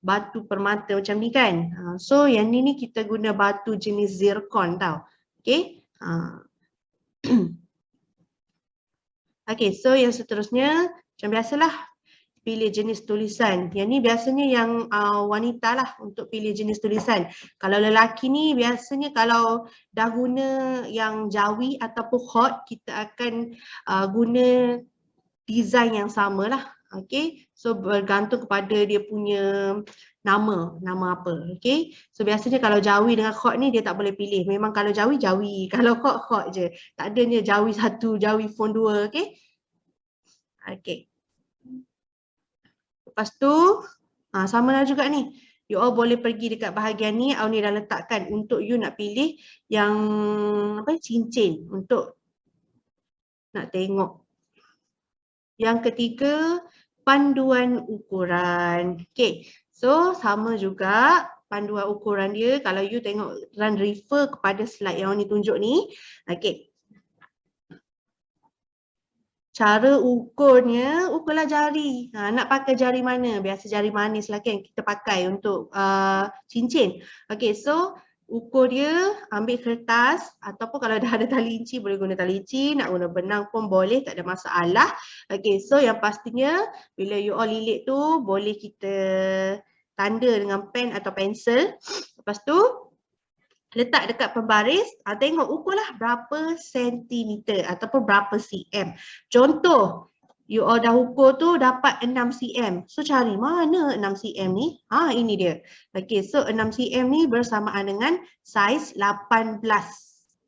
batu permata macam ni kan. So yang ni kita guna batu jenis zircon tau. Okay. Okay, so yang seterusnya macam biasalah pilih jenis tulisan. Yang ni biasanya yang wanita lah untuk pilih jenis tulisan. Kalau lelaki ni biasanya kalau dah guna yang jawi ataupun hot, kita akan guna design yang sama lah. Okay, so bergantung kepada dia punya nama apa. Okay, so biasanya kalau jawi dengan hot ni dia tak boleh pilih. Memang kalau jawi, kalau hot je. Tak adanya jawi 1, jawi phone 2. Okay. Okay. Lepas tu, sama lah juga ni. You all boleh pergi dekat bahagian ni, Auni dah letakkan untuk you nak pilih yang cincin untuk nak tengok. Yang ketiga, panduan ukuran. Okay, so sama juga panduan ukuran dia. Kalau you tengok dan refer kepada slide yang Auni tunjuk ni. Okay. Cara ukurnya, ukurlah jari. Nak pakai jari mana? Biasa jari manis lah kan kita pakai untuk cincin. Okay, so ukur dia, ambil kertas ataupun kalau dah ada tali inci boleh guna tali inci, nak guna benang pun boleh, tak ada masalah. Okay, so yang pastinya bila you all lilit tu boleh kita tanda dengan pen atau pensel. Lepas tu letak dekat pembaris, tengok ukurlah berapa sentimeter ataupun berapa cm. Contoh, you all dah ukur tu dapat 6 cm. So cari mana 6 cm ni? Ini dia. Okay, so 6 cm ni bersamaan dengan saiz 18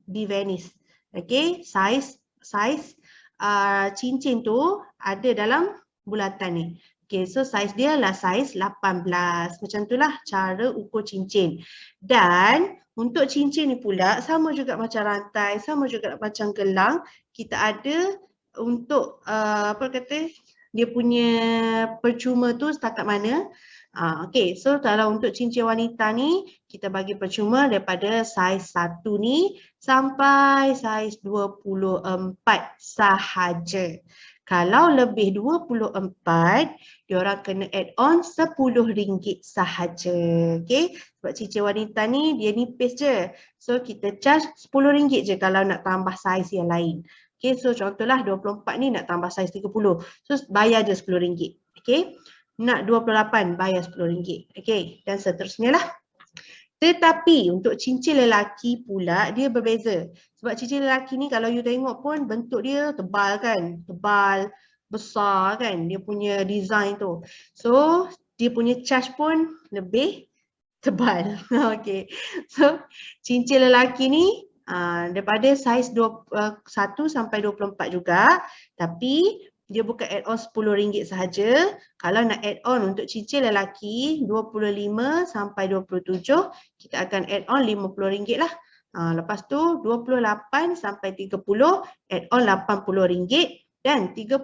di Venice. Okay, saiz cincin tu ada dalam bulatan ni. Okay, so saiz dia lah saiz 18. Macam itulah cara ukur cincin. Dan untuk cincin ni pula sama juga macam rantai, sama juga macam gelang. Kita ada untuk dia punya percuma tu setakat mana. Okay, so kalau untuk cincin wanita ni kita bagi percuma daripada saiz 1 ni sampai saiz 24 sahaja. Kalau lebih 24, diorang kena add on RM10 sahaja. Okay, sebab cincin wanita ni dia nipis je. So kita charge RM10 je kalau nak tambah saiz yang lain. Okay, so contohlah 24 ni nak tambah saiz 30. So bayar je RM10. Okay, nak 28 bayar RM10. Okay, dan seterusnya lah. Tetapi untuk cincin lelaki pula dia berbeza. Sebab cincin lelaki ni kalau you tengok pun bentuk dia tebal kan. Tebal, besar kan dia punya design tu. So dia punya charge pun lebih tebal. Okay. So cincin lelaki ni daripada saiz 1 sampai 24 juga, tapi dia bukan add on RM10 sahaja. Kalau nak add on untuk cincin lelaki 25 sampai 27, kita akan add on RM50 lah. Lepas tu 28 sampai 30 add on RM80 dan 30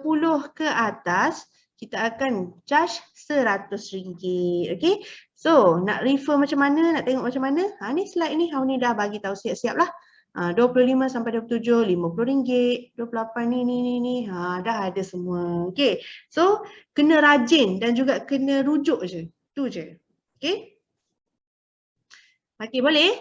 ke atas kita akan charge RM100. Okay. So nak refer macam mana, nak tengok macam mana? Ni slide ni Hauni dah bagi tahu siap-siap lah. 25 sampai 27 RM50, 28 ni dah ada semua. Okey. So kena rajin dan juga kena rujuk je. Tu je. Okey. Okey, boleh?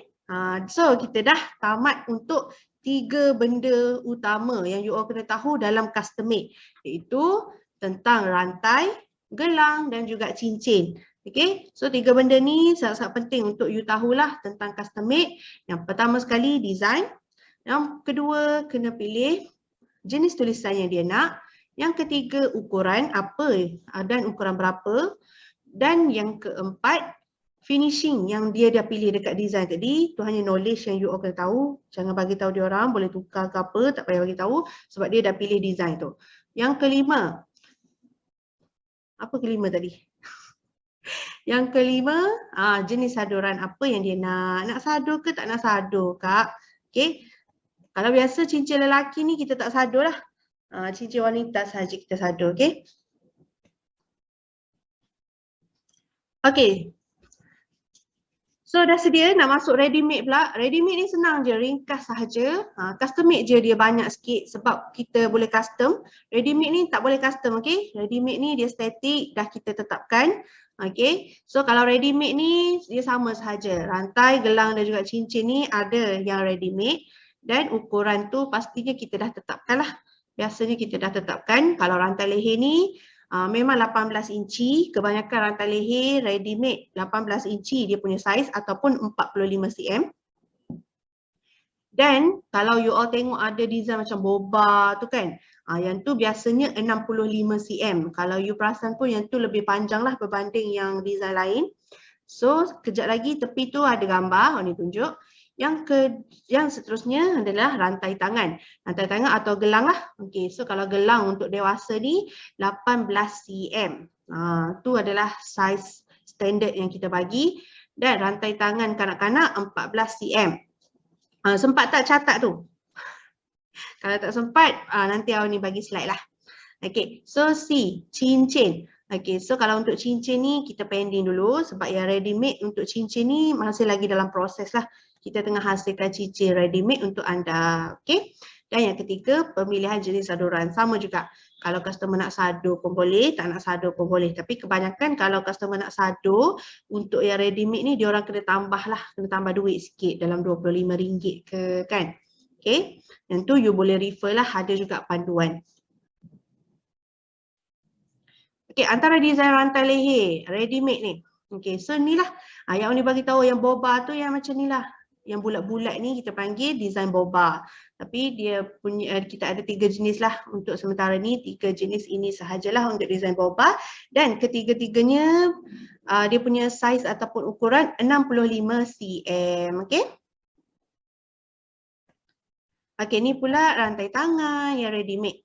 So kita dah tamat untuk 3 benda utama yang you all kena tahu dalam custom made, iaitu tentang rantai, gelang dan juga cincin. Okay, so 3 benda ni sangat-sangat penting untuk you tahulah tentang custom made. Yang pertama sekali design, yang kedua kena pilih jenis tulisan yang dia nak, yang ketiga ukuran apa dan ukuran berapa, dan yang keempat finishing yang dia dah pilih dekat design tadi. Tu hanya knowledge yang you all kena tahu. Jangan bagi tahu dia orang, boleh tukar ke apa, tak payah bagi tahu sebab dia dah pilih design tu. Yang kelima, apa kelima tadi? Yang kelima, jenis saduran apa yang dia nak. Nak sadur ke tak nak sadur, Kak? Okay. Kalau biasa cincin lelaki ni kita tak sadur lah. Cincin wanita sahaja kita sadur, okay? Okay. So dah sedia nak masuk ready made pula. Ready made ni senang je, ringkas sahaja. Custom made je dia banyak sikit sebab kita boleh custom. Ready made ni tak boleh custom, okay? Ready made ni dia static, dah kita tetapkan. Okay, so kalau ready made ni dia sama sahaja. Rantai, gelang dan juga cincin ni ada yang ready made dan ukuran tu pastinya kita dah tetapkan lah. Biasanya kita dah tetapkan. Kalau rantai leher ni memang 18 inci, kebanyakan rantai leher ready made 18 inci dia punya saiz ataupun 45 cm. Dan kalau you all tengok ada design macam boba tu kan, yang tu biasanya 65 cm. Kalau you perasan pun yang tu lebih panjang lah berbanding yang design lain. So kejap lagi tepi tu ada gambar, ni tunjuk. Yang seterusnya adalah rantai tangan. Rantai tangan atau gelang lah. Okay, so kalau gelang untuk dewasa ni 18 cm. Tu adalah saiz standard yang kita bagi. Dan rantai tangan kanak-kanak 14 cm. Sempat tak catat tu? Kalau tak sempat, nanti awak ni bagi slide lah. Okay, so C, cincin. Okay, so kalau untuk cincin ni kita pending dulu sebab yang ready made untuk cincin ni masih lagi dalam proses lah. Kita tengah hasilkan cincin ready made untuk anda. Okay, dan yang ketiga pemilihan jenis saduran. Sama juga. Kalau customer nak sadur pun boleh, tak nak sadur pun boleh. Tapi kebanyakan kalau customer nak sadur, untuk yang ready made ni diorang kena tambah lah, kena tambah duit sikit dalam RM25 ke kan. Okay, yang tu you boleh refer lah, ada juga panduan. Okay, antara design rantai leher, ready made ni. Okay, so ni lah. Yang ni bagi tahu yang boba tu yang macam ni lah. Yang bulat-bulat ni kita panggil design boba. Tapi dia punya, kita ada 3 jenis lah untuk sementara ni. 3 jenis ini sahajalah untuk design boba. Dan ketiga-tiganya dia punya saiz ataupun ukuran 65 cm. Okay. Okay, ni pula rantai tangan yang ready made.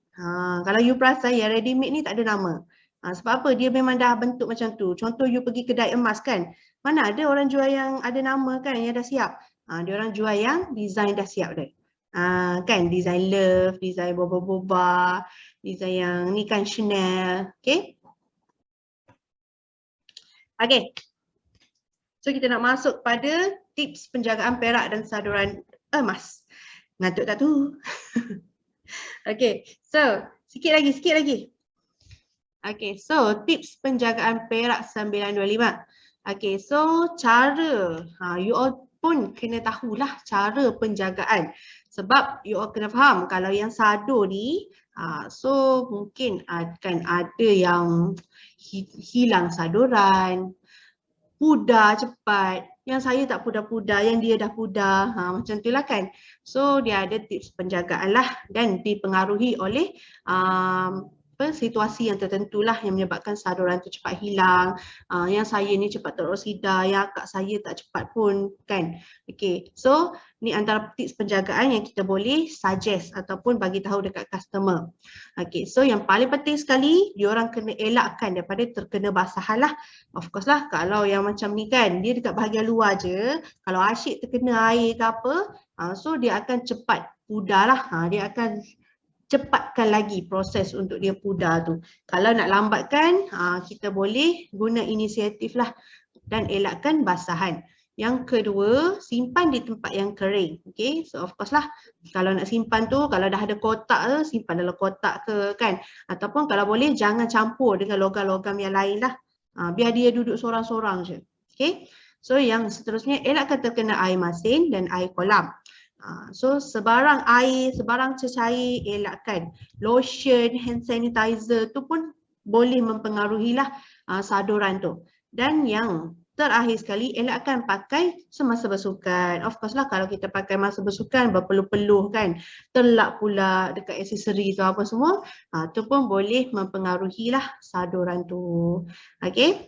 Kalau you perasan yang ready made ni tak ada nama. Sebab apa? Dia memang dah bentuk macam tu. Contoh you pergi kedai emas kan. Mana ada orang jual yang ada nama kan, yang dah siap. Dia orang jual yang design dah siap dah. Kan design love, design boba-boba, design yang ni kan Chanel. Okay. Okay. So kita nak masuk pada tips penjagaan perak dan saduran emas. Ngantuk tak tu? Okay. So sikit lagi. Okay, so tips penjagaan perak 925. Okay, so cara, you all pun kena tahulah cara penjagaan. Sebab you all kena faham kalau yang sadur ni, so mungkin akan ada yang hilang saduran, pudar cepat. Yang saya tak pudar-pudar, yang dia dah pudar, macam tu lah kan. So dia ada tips penjagaan lah dan dipengaruhi oleh situasi yang tertentu lah yang menyebabkan saluran tu cepat hilang, yang saya ni cepat teroksida, yang akak saya tak cepat pun kan. Okay, so ni antara tips penjagaan yang kita boleh suggest ataupun bagi tahu dekat customer. Okay, so yang paling penting sekali, diorang kena elakkan daripada terkena basahan lah. Of course lah, kalau yang macam ni kan, dia dekat bahagian luar je, kalau asyik terkena air ke apa, so dia akan cepat pudar lah. Dia akan cepatkan lagi proses untuk dia pudar tu. Kalau nak lambatkan, kita boleh guna inisiatif lah dan elakkan basahan. Yang kedua, simpan di tempat yang kering. Okay, so of course lah, kalau nak simpan tu, kalau dah ada kotak tu, simpan dalam kotak ke kan. Ataupun kalau boleh, jangan campur dengan logam-logam yang lain lah. Biar dia duduk sorang-sorang je. Okay, so yang seterusnya, elakkan terkena air masin dan air kolam. So sebarang air, sebarang cecair elakkan. Lotion, hand sanitizer tu pun boleh mempengaruhilah saduran tu. Dan yang terakhir sekali, elakkan pakai semasa bersukan. Of course lah, kalau kita pakai masa bersukan berpeluh-peluh kan, terlak pula dekat aksesori tu apa semua, tu pun boleh mempengaruhilah saduran tu. Okay.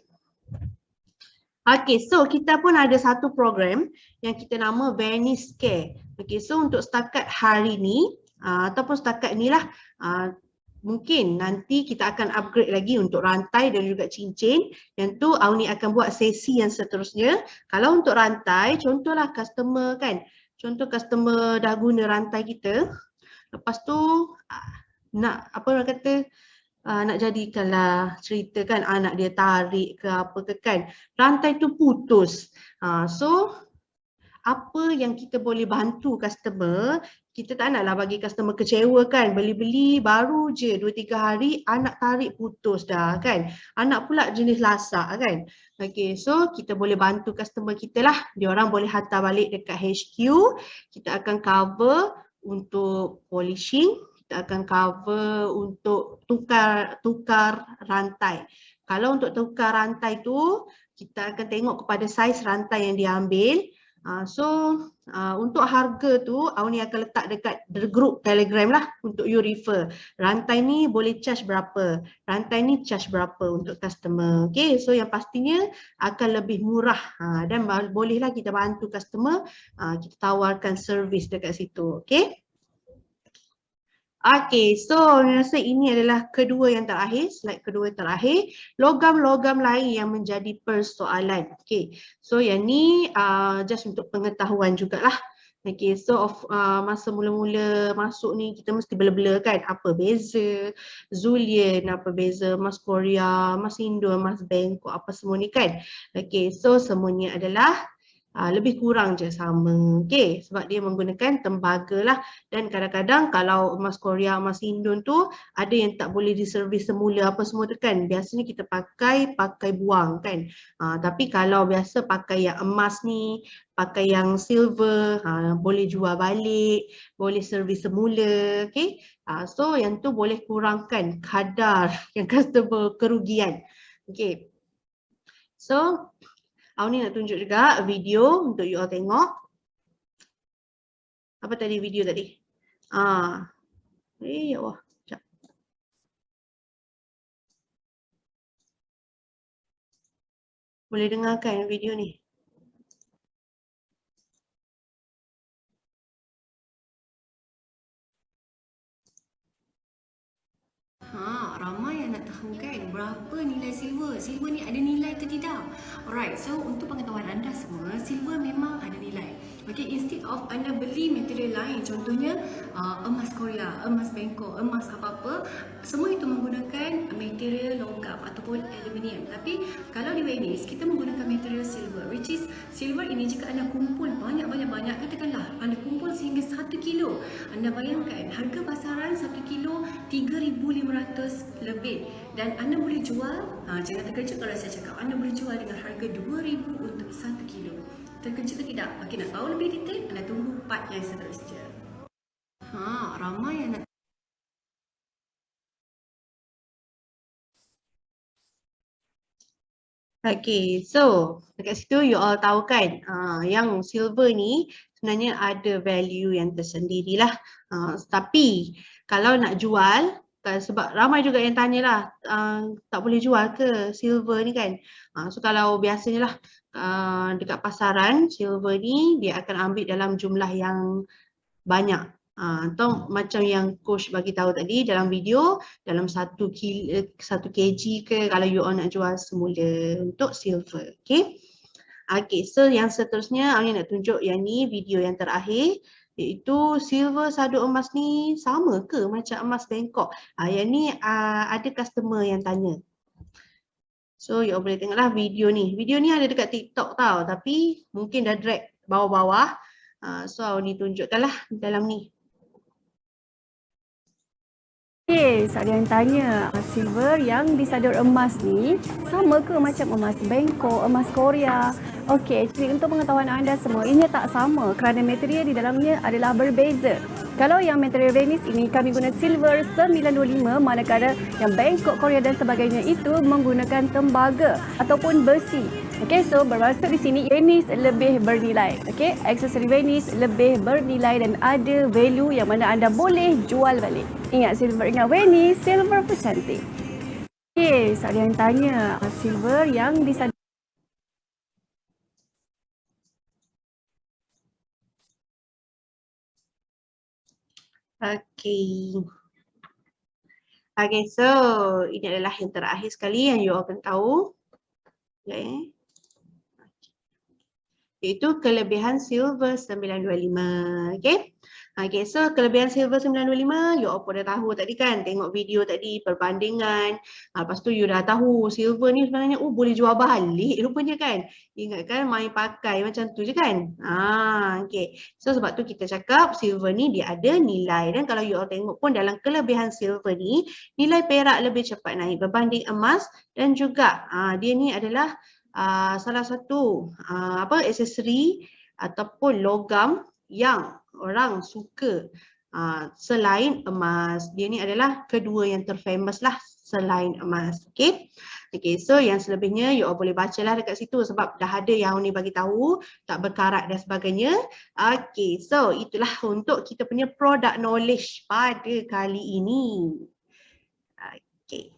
Okay, so kita pun ada satu program yang kita nama Venice Care. Okay, so untuk setakat hari ni ataupun setakat ni lah, mungkin nanti kita akan upgrade lagi untuk rantai dan juga cincin. Yang tu Auni akan buat sesi yang seterusnya. Kalau untuk rantai, contohlah customer kan, contoh customer dah guna rantai kita, lepas tu nak apa orang kata, nak jadikanlah cerita kan, anak dia tarik ke apa ke kan, rantai tu putus. So apa yang kita boleh bantu customer, kita tak naklah bagi customer kecewa kan, beli-beli baru je 2-3 hari anak tarik putus dah kan, anak pula jenis lasak kan. Okay, so kita boleh bantu customer kita lah, diorang boleh hantar balik dekat HQ, kita akan cover untuk polishing, kita akan cover untuk tukar rantai. Kalau untuk tukar rantai tu, kita akan tengok kepada saiz rantai yang diambil. So untuk harga tu Auni akan letak dekat group Telegram lah untuk you refer. Rantai ni boleh charge berapa, rantai ni charge berapa untuk customer. Okay, so yang pastinya akan lebih murah dan bolehlah kita bantu customer, kita tawarkan servis dekat situ. Okay. Okay, so saya rasa ini adalah kedua yang terakhir, slide kedua yang terakhir, logam-logam lain yang menjadi persoalan. Okay, so yang ni just untuk pengetahuan jugalah. Okay, so masa mula-mula masuk ni kita mesti bela-bela kan, apa beza Zulian, apa beza Mas Korea, Mas Indo, Mas Bangkok, apa semua ni kan. Okay, so semuanya adalah lebih kurang je sama. Okay, sebab dia menggunakan tembaga lah. Dan kadang-kadang kalau emas Korea, emas Indon tu ada yang tak boleh diservis semula apa semua tu kan. Biasanya kita pakai buang kan. Tapi kalau biasa pakai yang emas ni, pakai yang silver, boleh jual balik, boleh servis semula. Okay, so yang tu boleh kurangkan kadar yang customer kerugian. Okay, so Auni nak tunjuk juga video untuk you all tengok. Apa tadi video tadi? Ya Allah. Sekejap. Boleh dengarkan video ni? Ramai yang nak tahu kan berapa nilai silver? Silver ni ada nilai atau tidak? Alright, so untuk pengetahuan anda semua, silver memang ada nilai. Okay, instead of anda beli material lain, contohnya emas Korea, emas Bangkok, emas apa-apa, semua itu menggunakan material logam ataupun aluminium. Tapi kalau di Venice, kita menggunakan material silver, which is silver ini jika anda kumpul banyak, katakanlah anda kumpul sehingga 1 kilo. Anda bayangkan harga pasaran 1 kilo 3,500 lebih dan anda boleh jual, jangan terkejut kalau saya cakap anda boleh jual dengan harga 2,000 untuk 1 kilo. Terkejut ke tidak? Okey, nak tahu lebih detail, anda tunggu part yang seterusnya. Ramai yang nak Okay, so dekat situ you all tahu kan, yang silver ni sebenarnya ada value yang tersendirilah. Tapi kalau nak jual, sebab ramai juga yang tanyalah tak boleh jual ke silver ni kan. So kalau biasanya lah dekat pasaran silver ni dia akan ambil dalam jumlah yang banyak. Atau macam yang coach bagi tahu tadi dalam video, dalam 1 kg ke kalau you all nak jual semula untuk silver. Okay. Okay, so yang seterusnya Amin nak tunjuk yang ni video yang terakhir, iaitu silver sadu emas ni sama ke macam emas Bangkok? Yang ni ada customer yang tanya. So you all boleh tengoklah video ni. Video ni ada dekat TikTok tau, tapi mungkin dah drag bawah-bawah. So ni tunjukkanlah dalam ni. Yes, ada yang tanya, silver yang disadur emas ni sama ke macam emas Bangkok, emas Korea? Okey, actually untuk pengetahuan anda semua, ini tak sama kerana material di dalamnya adalah berbeza. Kalau yang material Venice ini kami guna silver 925, manakala yang Bangkok, Korea dan sebagainya itu menggunakan tembaga ataupun besi. Okey, so bermaksud di sini Venice lebih bernilai. Okey, aksesori Venice lebih bernilai dan ada value yang mana anda boleh jual balik. Ingat silver, ingat Venice, silver pun cantik. Yes, ada yang tanya, silver yang disadur. Okay. Okay, so ini adalah yang terakhir sekali yang you all akan tahu. Okay. Iaitu kelebihan silver 925. Okay. Okay, so kelebihan silver 925, you all pun dah tahu tadi kan, tengok video tadi, perbandingan. Lepas tu you dah tahu silver ni sebenarnya boleh jual balik rupanya kan. Ingat kan main pakai macam tu je kan. Okay. So sebab tu kita cakap silver ni dia ada nilai, dan kalau you all tengok pun dalam kelebihan silver ni, nilai perak lebih cepat naik berbanding emas, dan juga dia ni adalah salah satu aksesori ataupun logam yang orang suka selain emas. Dia ni adalah kedua yang terfamous lah selain emas. Okay. Okay, so yang selebihnya you all boleh bacalah dekat situ sebab dah ada yang ni bagi tahu, tak berkarat dan sebagainya. Okay, so itulah untuk kita punya product knowledge pada kali ini. Okay.